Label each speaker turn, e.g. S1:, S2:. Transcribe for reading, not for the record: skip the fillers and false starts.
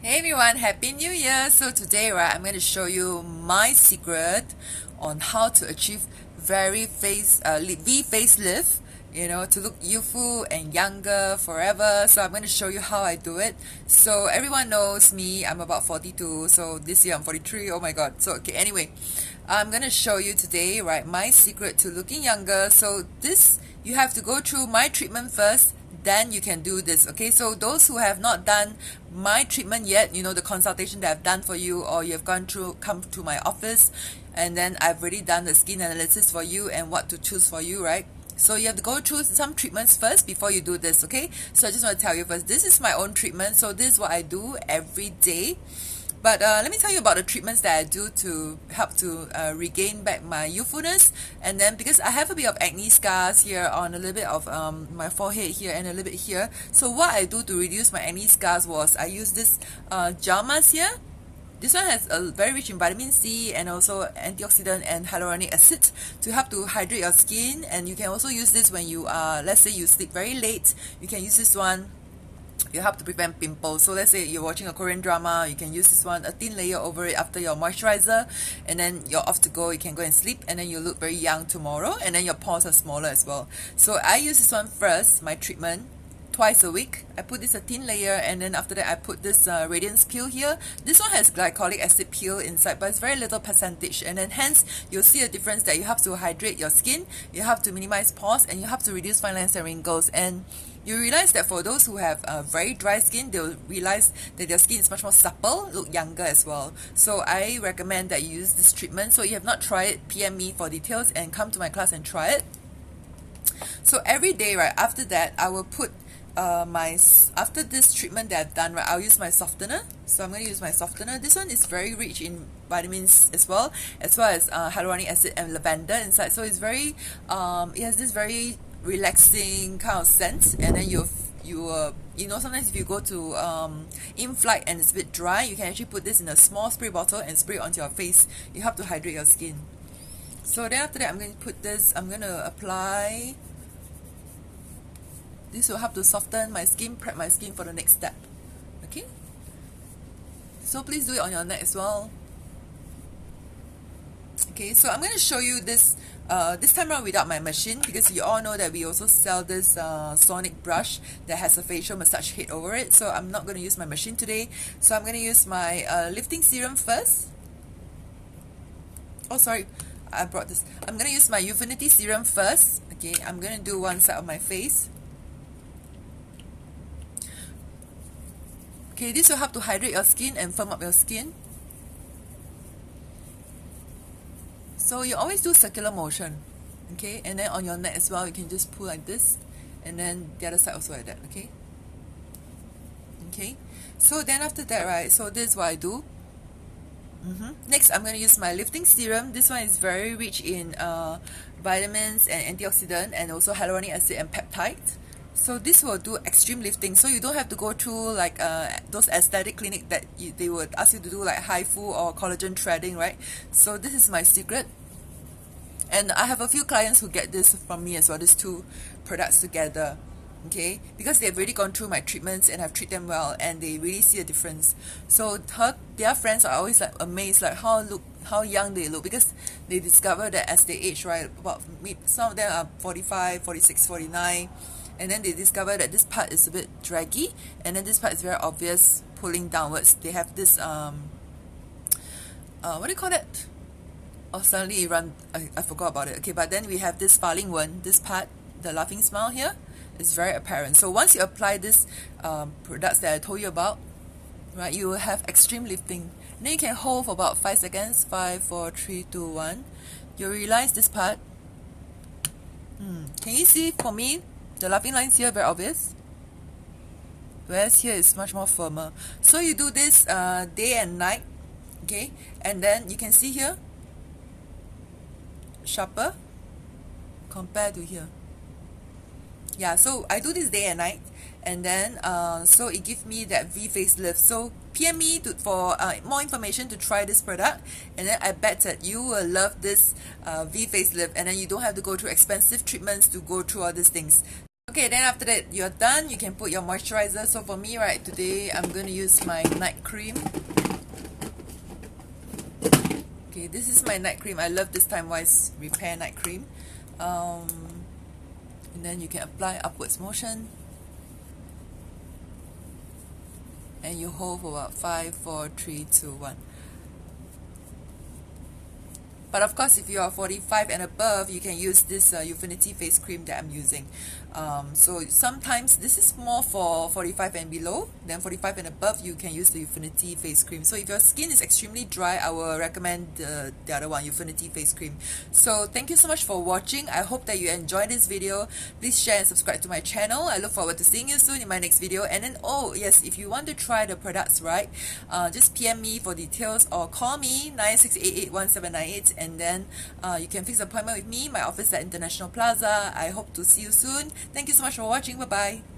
S1: Hey everyone, Happy New Year! So today, I'm going to show you my secret on how to achieve V facelift, to look youthful and younger forever. So I'm going to show you how I do it. So everyone knows me, I'm about 42, so this year I'm 43, oh my god. So okay, anyway, I'm going to show you today, my secret to looking younger. So this, you have to go through my treatment first, then you can do this. Okay, so those who have not done my treatment yet, the consultation that I've done for you, or you have come to my office, and then I've already done the skin analysis for you and what to choose for you, right? So you have to go through some treatments first before you do this. Okay, so I just want to tell you first, this is my own treatment, so this is what I do every day. But let me tell you about the treatments that I do to help to regain back my youthfulness. And then because I have a bit of acne scars here on a little bit of my forehead here and a little bit here. So what I do to reduce my acne scars was I use this gel mask here. This one has a very rich in vitamin C and also antioxidant and hyaluronic acid to help to hydrate your skin. And you can also use this when you let's say you sleep very late. You can use this one. You help to prevent pimples. So let's say you're watching a Korean drama, you can use this one, a thin layer over it after your moisturizer, and then you're off to go. You can go and sleep, and then you look very young tomorrow, and then your pores are smaller as well. So I use this one first, my treatment, twice a week. I put this a thin layer, and then after that I put this radiance peel here. This one has glycolic acid peel inside, but it's very little percentage, and then hence you'll see a difference that you have to hydrate your skin, you have to minimize pores, and you have to reduce fine lines and wrinkles. And you realize that for those who have very dry skin, they'll realize that their skin is much more supple, look younger as well. So I recommend that you use this treatment. So if you have not tried it, PM me for details and come to my class and try it. So every day, after that, I will put after this treatment that I've done, I'll use my softener. So I'm going to use my softener. This one is very rich in vitamins as well as hyaluronic acid and lavender inside. So it's very, it has this very relaxing kind of scent. And then sometimes if you go to in flight and it's a bit dry, you can actually put this in a small spray bottle and spray it onto your face. You help to hydrate your skin. So then after that, I'm going to put this, I'm going to apply. This will help to soften my skin, prep my skin for the next step. Okay? So please do it on your neck as well. Okay, so I'm going to show you this this time around without my machine, because you all know that we also sell this sonic brush that has a facial massage head over it. So I'm not going to use my machine today. So I'm going to use my lifting serum first. Oh, sorry, I brought this. I'm going to use my youthinfinity serum first. Okay, I'm going to do one side of my face. Okay, this will help to hydrate your skin and firm up your skin. So you always do circular motion, okay? And then on your neck as well, you can just pull like this, and then the other side also like that, okay? Okay, so then after that, so this is what I do. Next, I'm going to use my lifting serum. This one is very rich in vitamins and antioxidant and also hyaluronic acid and peptides. So this will do extreme lifting, so you don't have to go through like those aesthetic clinic that they would ask you to do like HIFU or collagen threading, right? So this is my secret, and I have a few clients who get this from me as well, these two products together, okay? Because they've already gone through my treatments and I've treated them well, and they really see a difference. So their friends are always like amazed, like how young they look, because they discover that as they age, right? Some of them are 45, 46, 49. And then they discover that this part is a bit draggy, and then this part is very obvious pulling downwards. They have this what do you call that? Oh, suddenly it I forgot about it. Okay, but then we have this filing one, this part, the laughing smile here, is very apparent. So once you apply this products that I told you about, right, you will have extreme lifting. And then you can hold for about 5 seconds. 5, 4, 3, 2, 1. You'll realize this part. Can you see, for me, the laughing lines here very obvious, whereas here is much more firmer. So you do this day and night, okay? And then you can see here, sharper compared to here. Yeah, so I do this day and night, and then so it gives me that V facelift. So PM me for more information to try this product, and then I bet that you will love this V facelift, and then you don't have to go through expensive treatments to go through all these things. Okay, then after that you're done, you can put your moisturizer. So for me, right, today I'm going to use my night cream. Okay, this is my night cream. I love this Timewise Repair Night Cream. And then you can apply upwards motion. And you hold for about 5, 4, 3, 2, 1. But of course, if you are 45 and above, you can use this Youthinfinity face cream that I'm using. So sometimes this is more for 45 and below. Then 45 and above, you can use the Youthinfinity face cream. So if your skin is extremely dry, I will recommend the other one, Youthinfinity face cream. So thank you so much for watching. I hope that you enjoyed this video. Please share and subscribe to my channel. I look forward to seeing you soon in my next video. And then, oh yes, if you want to try the products, right, just PM me for details or call me 96881798, and then you can fix an appointment with me. My office at International Plaza. I hope to see you soon. Thank you so much for watching. Bye bye.